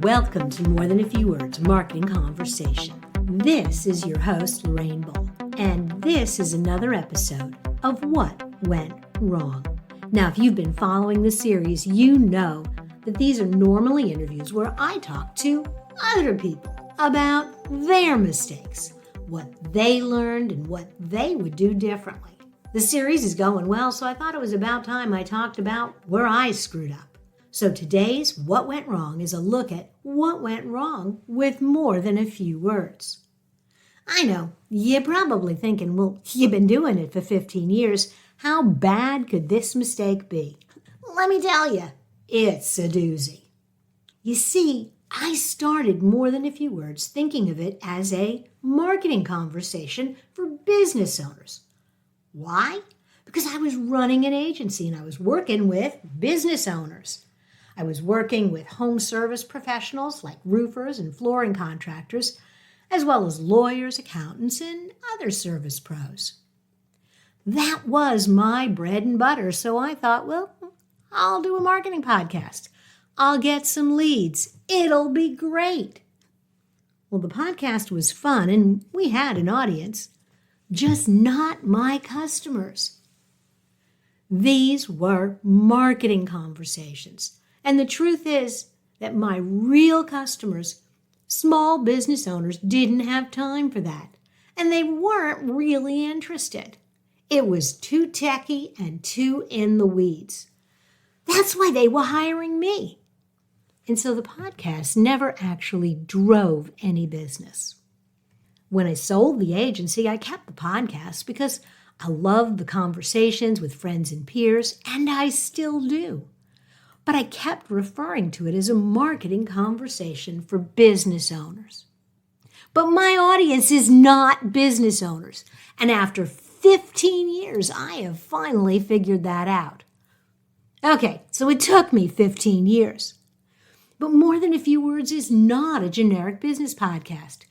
Welcome to More Than a Few Words Marketing Conversation. This is your host, Lorraine Ball, and this is another episode of What Went Wrong. Now, if you've been following the series, you know that these are normally interviews where I talk to other people about their mistakes, what they learned, and what they would do differently. The series is going well, so I thought it was about time I talked about where I screwed up. So today's What Went Wrong is a look at what went wrong with more than a few words. I know, you're probably thinking, well, you've been doing it for 15 years. How bad could this mistake be? Let me tell you, it's a doozy. You see, I started More Than a Few Words thinking of it as a marketing conversation for business owners. Why? Because I was running an agency and I was working with business owners. I was working with home service professionals like roofers and flooring contractors, as well as lawyers, accountants, and other service pros. That was my bread and butter, so I thought, well, I'll do a marketing podcast. I'll get some leads. It'll be great. Well, the podcast was fun, and we had an audience, just not my customers. These were marketing conversations. And the truth is that my real customers, small business owners, didn't have time for that. And they weren't really interested. It was too techy and too in the weeds. That's why they were hiring me. And so the podcast never actually drove any business. When I sold the agency, I kept the podcast because I loved the conversations with friends and peers, and I still do. But I kept referring to it as a marketing conversation for business owners. But my audience is not business owners. And after 15 years, I have finally figured that out. Okay, so it took me 15 years. But More Than a Few Words is not a generic business podcast.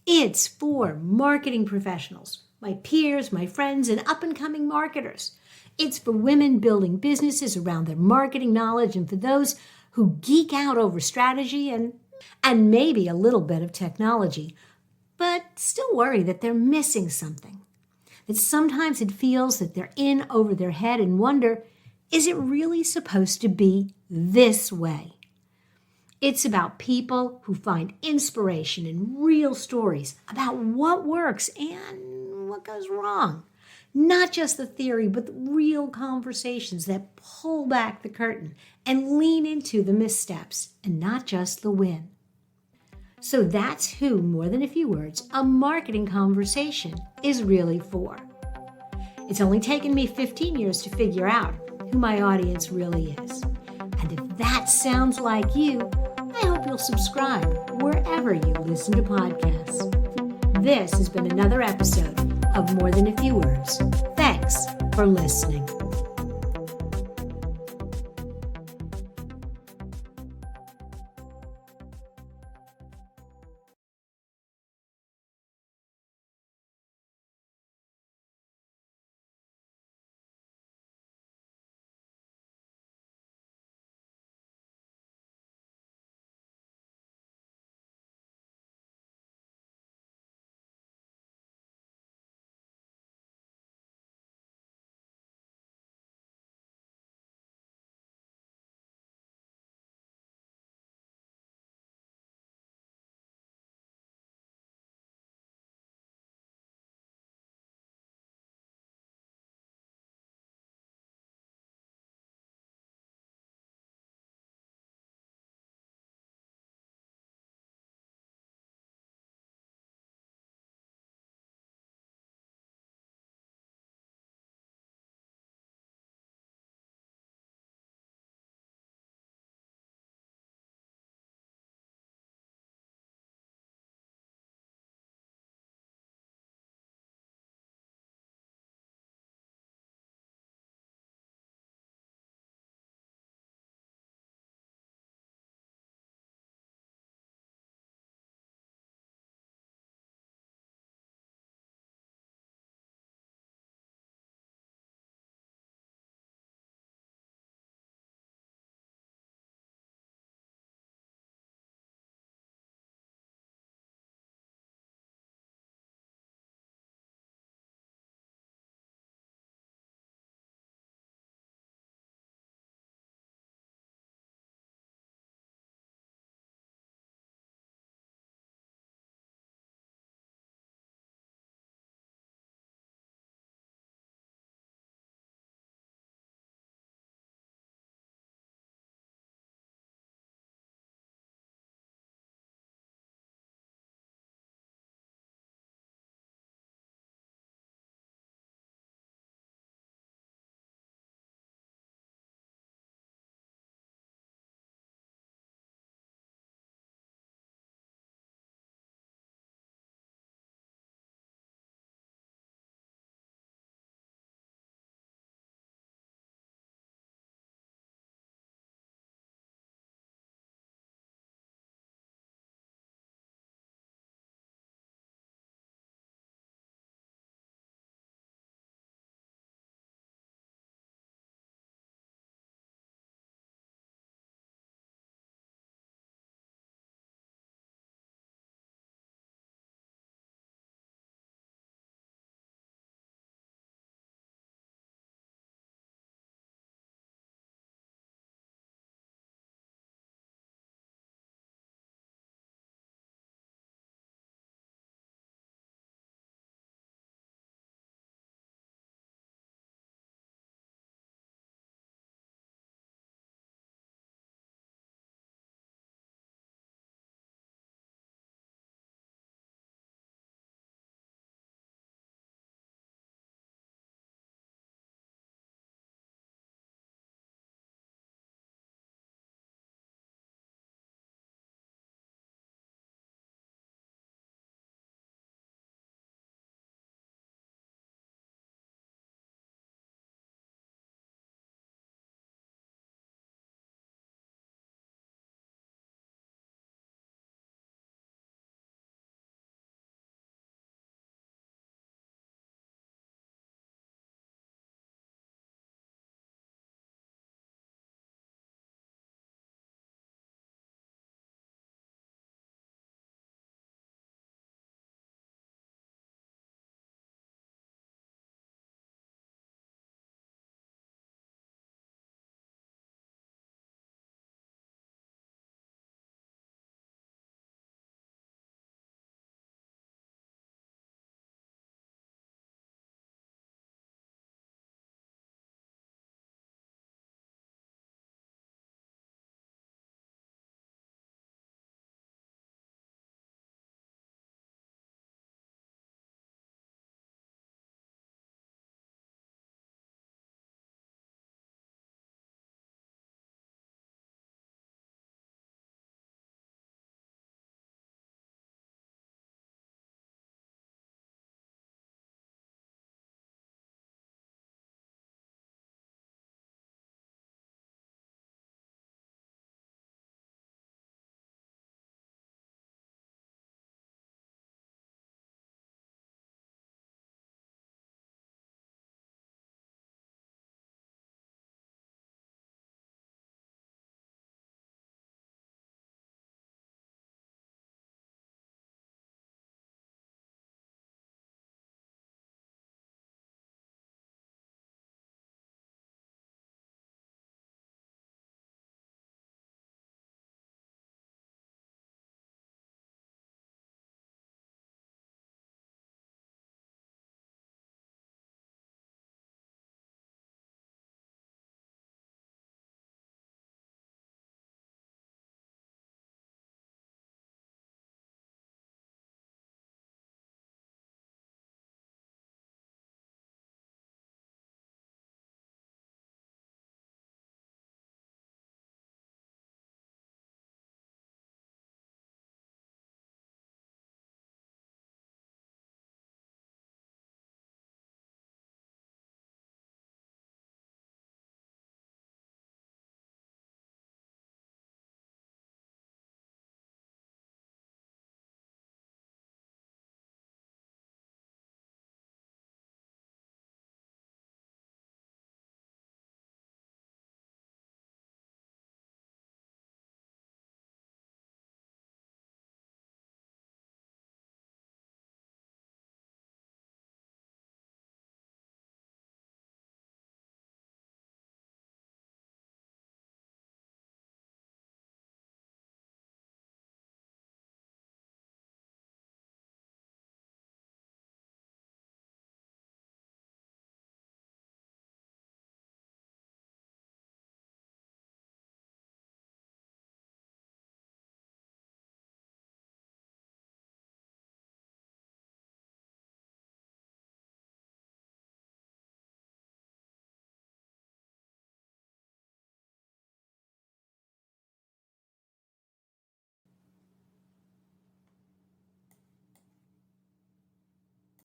It's for marketing professionals, my peers, my friends, and up-and-coming marketers. It's for women building businesses around their marketing knowledge and for those who geek out over strategy and maybe a little bit of technology, but still worry that they're missing something. That sometimes it feels that they're in over their head and wonder, is it really supposed to be this way? It's about people who find inspiration in real stories about what works and what goes wrong. Not just the theory, but the real conversations that pull back the curtain and lean into the missteps and not just the win. So that's who More Than a Few Words, a marketing conversation, is really for. It's only taken me 15 years to figure out who my audience really is. And if that sounds like you, I hope you'll subscribe wherever you listen to podcasts. This has been another episode of More Than a Few Words. Thanks for listening.